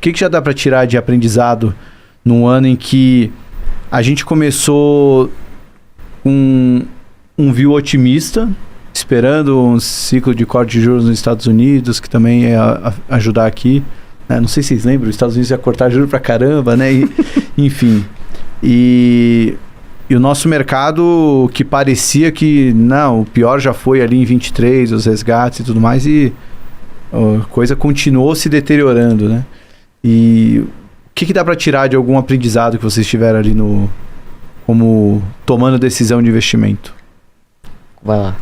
que já dá para tirar de aprendizado num ano em que a gente começou com um view otimista, esperando um ciclo de corte de juros nos Estados Unidos, que também ia ajudar aqui. Não sei se vocês lembram, os Estados Unidos ia cortar juros pra caramba, né? Enfim. E o nosso mercado, que parecia que, não, o pior já foi ali em 23, os resgates e tudo mais, e a coisa continuou se deteriorando, né? E o que dá para tirar de algum aprendizado que vocês tiveram ali como tomando decisão de investimento? Vai lá.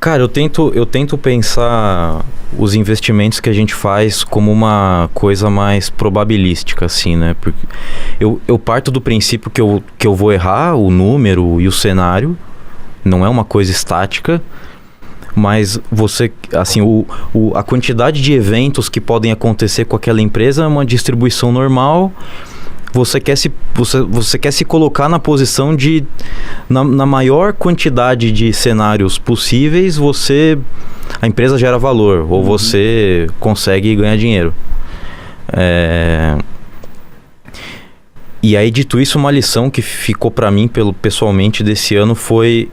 Cara, eu tento pensar os investimentos que a gente faz como uma coisa mais probabilística, assim, né? Porque eu parto do princípio que eu vou errar o número e o cenário, não é uma coisa estática, mas você, assim, a quantidade de eventos que podem acontecer com aquela empresa é uma distribuição normal. Você quer se colocar na posição de, na maior quantidade de cenários possíveis, a empresa gera valor, ou você consegue ganhar dinheiro. E aí, dito isso, uma lição que ficou para mim pessoalmente desse ano foi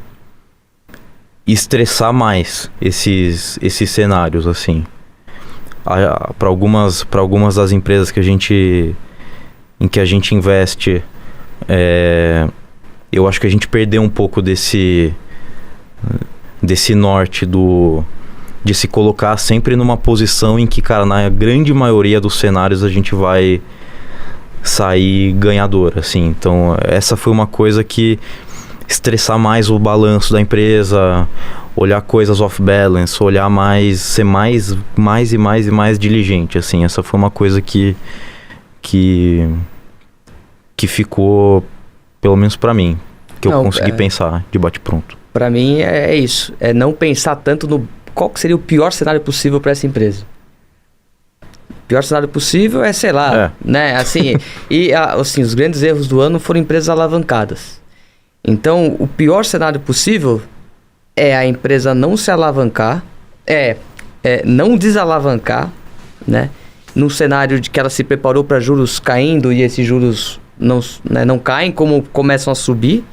estressar mais esses cenários, assim. Para algumas das empresas em que a gente investe, eu acho que a gente perdeu um pouco desse norte de se colocar sempre numa posição em que, cara, na grande maioria dos cenários a gente vai sair ganhador, assim. Então, essa foi uma coisa que estressar mais o balanço da empresa, olhar coisas off-balance, olhar mais, ser mais e mais diligente, assim. Essa foi uma coisa que ficou, pelo menos pra mim, que eu consegui pensar de bate-pronto. Pra mim é isso, é não pensar tanto no qual que seria o pior cenário possível pra essa empresa. O pior cenário possível é, sei lá, né, assim, assim, os grandes erros do ano foram empresas alavancadas. Então, o pior cenário possível é a empresa não se alavancar, não desalavancar, né? Num cenário de que ela se preparou para juros caindo e esses juros não caem, como começam a subir.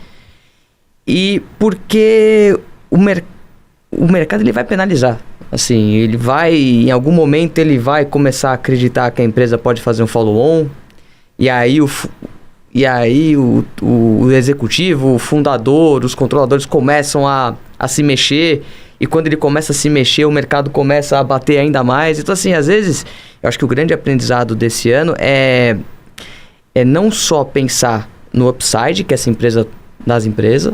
E porque o mercado ele vai penalizar. Assim, ele vai, em algum momento, ele vai começar a acreditar que a empresa pode fazer um follow-on. E aí o executivo, o fundador, os controladores começam a se mexer. E quando ele começa a se mexer, o mercado começa a bater ainda mais. Então, assim, às vezes, eu acho que o grande aprendizado desse ano é não só pensar no upside, que essa empresa das empresas,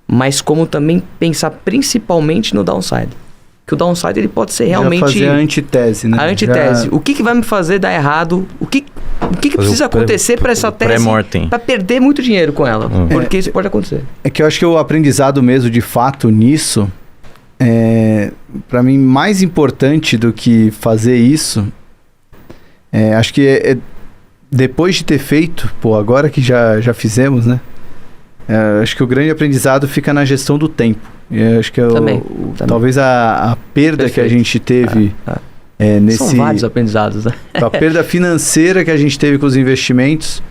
mas como também pensar principalmente no downside. Que o downside ele pode ser realmente... fazer a antitese, né? A antitese. O que vai me fazer dar errado? O que precisa acontecer para essa tese? Para perder muito dinheiro com ela. Porque isso pode acontecer. É que eu acho que o aprendizado mesmo, de fato, nisso... para mim, mais importante do que fazer isso, acho que depois de ter feito, agora que já fizemos, né? Acho que o grande aprendizado fica na gestão do tempo. Acho que também. Talvez a perda Perfeito. Que a gente teve São vários aprendizados, né? A perda financeira que a gente teve com os investimentos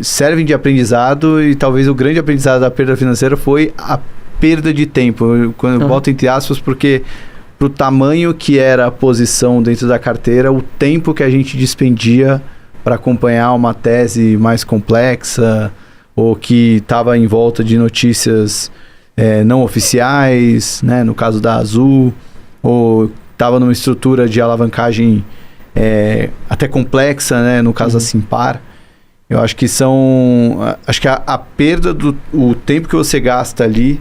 servem de aprendizado, e talvez o grande aprendizado da perda financeira foi a perda de tempo. Quando eu boto entre aspas, porque pro tamanho que era a posição dentro da carteira, o tempo que a gente despendia para acompanhar uma tese mais complexa, ou que estava em volta de notícias não oficiais, né? No caso da Azul, ou estava numa estrutura de alavancagem até complexa, né? No caso da Simpar. Eu acho que acho que a perda o tempo que você gasta ali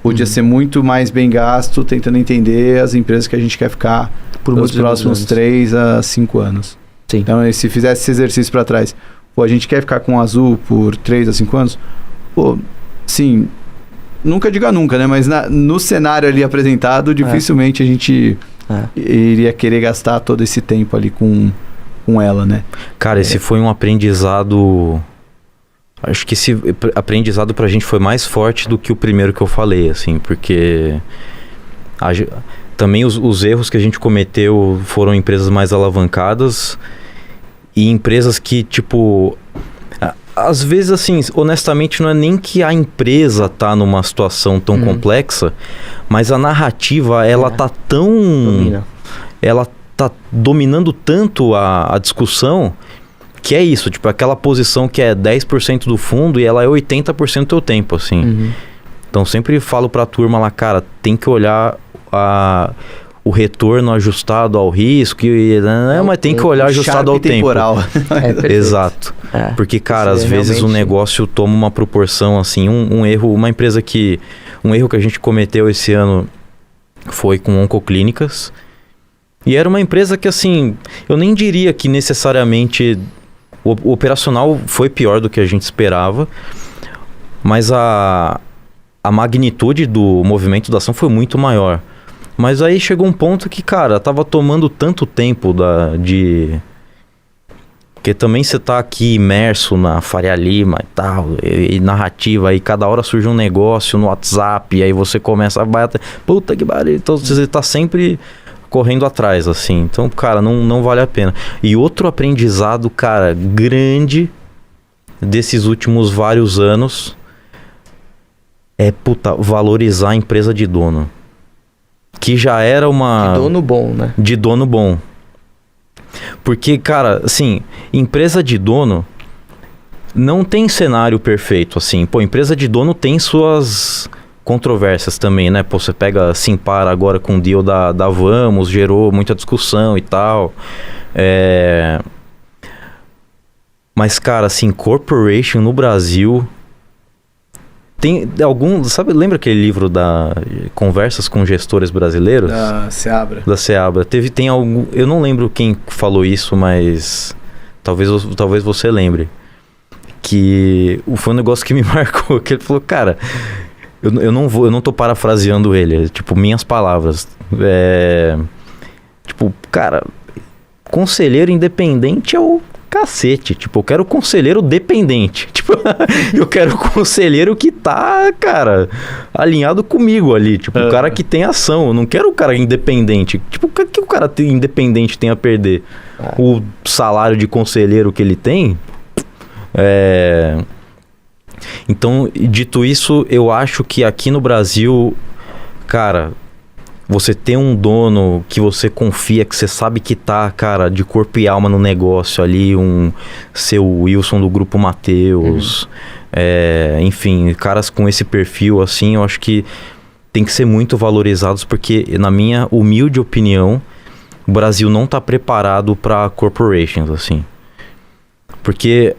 podia ser muito mais bem gasto tentando entender as empresas que a gente quer ficar nos próximos 3 a 5 anos. Sim. Então, se fizesse esse exercício para trás, a gente quer ficar com o Azul por 3 a 5 anos? Sim, nunca diga nunca, né? Mas no cenário ali apresentado, dificilmente a gente iria querer gastar todo esse tempo ali com ela, né? Cara, esse foi um aprendizado... Acho que esse aprendizado pra gente foi mais forte do que o primeiro que eu falei, assim, porque Também os erros que a gente cometeu foram empresas mais alavancadas e empresas que, tipo... Às vezes, assim, honestamente, não é nem que a empresa tá numa situação tão complexa, mas a narrativa, ela tá tão... Domina. Ela tá dominando tanto a discussão que é isso, tipo, aquela posição que é 10% do fundo e ela é 80% do teu tempo, assim. Então, sempre falo pra turma lá, cara, tem que olhar o retorno ajustado ao risco, mas tem que olhar ajustado ao temporal. Tempo. Exato. Porque, cara, às vezes o negócio toma uma proporção, assim, um erro, um erro que a gente cometeu esse ano foi com Oncoclínicas. E era uma empresa que, assim, eu nem diria que necessariamente o operacional foi pior do que a gente esperava, mas a magnitude do movimento da ação foi muito maior. Mas aí chegou um ponto que, cara, tava tomando tanto tempo porque também você tá aqui imerso na Faria Lima e tal, e narrativa, aí cada hora surge um negócio no WhatsApp, e aí você começa a bater, puta que pariu, então você tá sempre correndo atrás, assim. Então, cara, não vale a pena. E outro aprendizado, cara, grande desses últimos vários anos é, valorizar a empresa de dono. Que já era uma... De dono bom, né? De dono bom. Porque, cara, assim, empresa de dono não tem cenário perfeito, assim. Pô, empresa de dono tem suas controvérsias também, né? Pô, você pega Simpar agora com o deal da Vamos, gerou muita discussão e tal. Mas, cara, assim, corporation no Brasil... Tem algum... Sabe, lembra aquele livro da Conversas com Gestores Brasileiros? Da Seabra. Da Seabra. Tem algum... Eu não lembro quem falou isso, mas... Talvez você lembre. Que foi um negócio que me marcou. Que ele falou, cara... Eu não tô parafraseando ele. Tipo, minhas palavras. Tipo, cara... Conselheiro independente é o... cacete, tipo, eu quero conselheiro dependente, tipo, eu quero conselheiro que tá, cara, alinhado comigo ali, tipo, o cara que tem ação, eu não quero o cara independente, tipo, o que o cara independente tem a perder? O salário de conselheiro que ele tem? Então, dito isso, eu acho que aqui no Brasil, cara... Você ter um dono que você confia, que você sabe que tá, cara, de corpo e alma no negócio ali, seu Wilson do Grupo Mateus, enfim, caras com esse perfil, assim, eu acho que tem que ser muito valorizados, porque, na minha humilde opinião, o Brasil não tá preparado para corporations, assim. Porque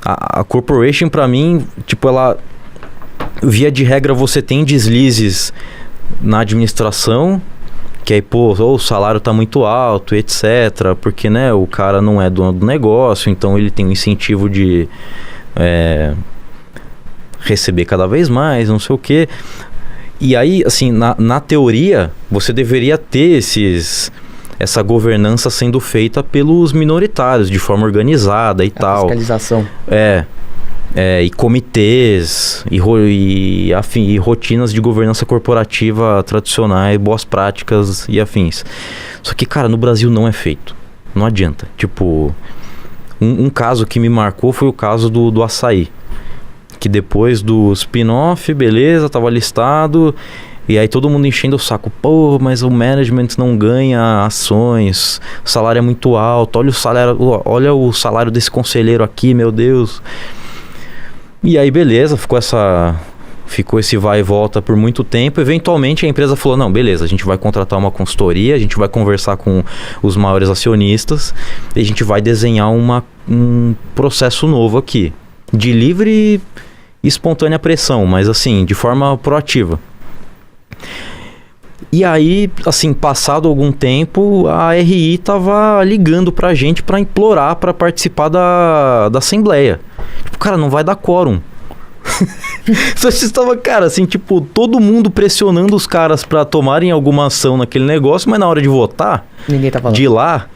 a corporation, para mim, tipo, ela, via de regra, você tem deslizes na administração, que aí, pô, o salário tá muito alto, etc. Porque, né, o cara não é dono do negócio, então ele tem um incentivo de receber cada vez mais, não sei o quê. E aí, assim, na teoria, você deveria ter essa governança sendo feita pelos minoritários, de forma organizada e tal. Fiscalização. E comitês e rotinas de governança corporativa tradicionais, boas práticas e afins. Só que, cara, no Brasil não é feito. Não adianta. Tipo, um caso que me marcou foi o caso do Assaí. Que depois do spin-off, beleza, tava listado. E aí todo mundo enchendo o saco. Pô, mas o management não ganha ações. O salário é muito alto. Olha o salário desse conselheiro aqui, meu Deus. E aí, beleza, ficou esse vai e volta por muito tempo. Eventualmente a empresa falou, não, beleza, a gente vai contratar uma consultoria, a gente vai conversar com os maiores acionistas e a gente vai desenhar um processo novo aqui, de livre e espontânea pressão, mas assim, de forma proativa. E aí, assim, passado algum tempo, a RI tava ligando pra gente pra implorar pra participar da assembleia. Tipo, cara, não vai dar quórum. Só que estava, cara, assim, tipo, todo mundo pressionando os caras pra tomarem alguma ação naquele negócio, mas na hora de votar, ninguém tá falando. De ir lá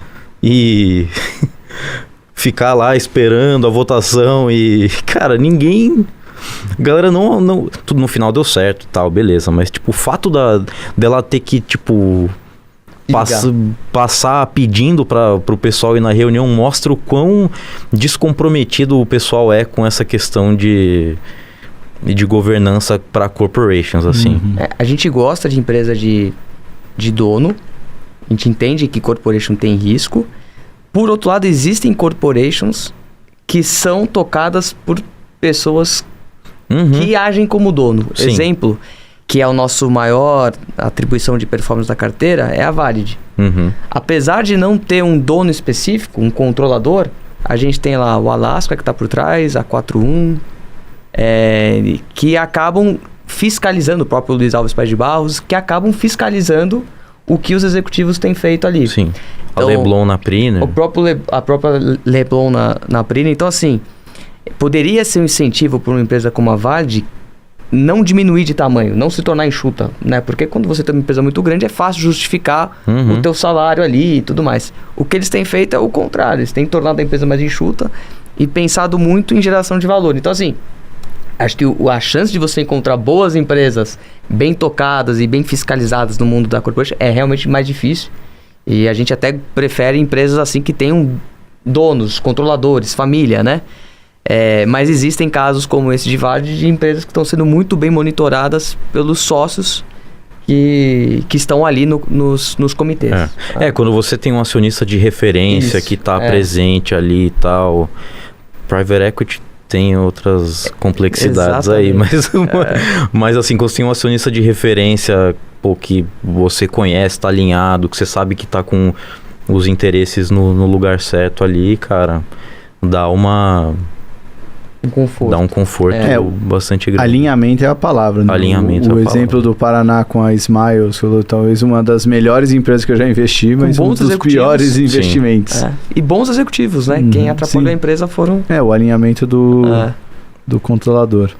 e ficar lá esperando a votação e, cara, ninguém A galera não... Tudo no final deu certo e tal, beleza. Mas, tipo, o fato dela ter que, tipo... Passar pedindo pro pessoal ir na reunião mostra o quão descomprometido o pessoal é com essa questão de governança para corporations, assim. A gente gosta de empresa de dono, a gente entende que corporation tem risco. Por outro lado, existem corporations que são tocadas por pessoas que agem como dono. Sim. Exemplo, que é o nosso maior atribuição de performance da carteira, é a Valid. Apesar de não ter um dono específico, um controlador, a gente tem lá o Alaska que está por trás, a 41, que acabam fiscalizando, o próprio Luiz Alves Paz de Barros, que acabam fiscalizando o que os executivos têm feito ali. Sim. Então, a Leblon na Prina. A própria Leblon na Prina. Então, assim, poderia ser um incentivo para uma empresa como a Valid não diminuir de tamanho, não se tornar enxuta, né? Porque quando você tem uma empresa muito grande, é fácil justificar o teu salário ali e tudo mais. O que eles têm feito é o contrário. Eles têm tornado a empresa mais enxuta e pensado muito em geração de valor. Então, assim, acho que a chance de você encontrar boas empresas bem tocadas e bem fiscalizadas no mundo da corporação é realmente mais difícil. E a gente até prefere empresas assim que tenham donos, controladores, família, né? Mas existem casos como esse de Valid, de empresas que estão sendo muito bem monitoradas pelos sócios que estão ali nos comitês. Quando você tem um acionista de referência que está presente ali e tal. Private Equity tem outras complexidades. Exatamente. Aí, mas assim, quando você tem um acionista de referência, que você conhece, tá alinhado, que você sabe que tá com os interesses no lugar certo ali, cara, dá um conforto bastante grande. Alinhamento é a palavra. Né? Alinhamento o exemplo do Paraná com a Smiles, talvez uma das melhores empresas que eu já investi, mas um dos piores investimentos. E bons executivos, né? Quem atrapalhou a empresa foram... o alinhamento do controlador.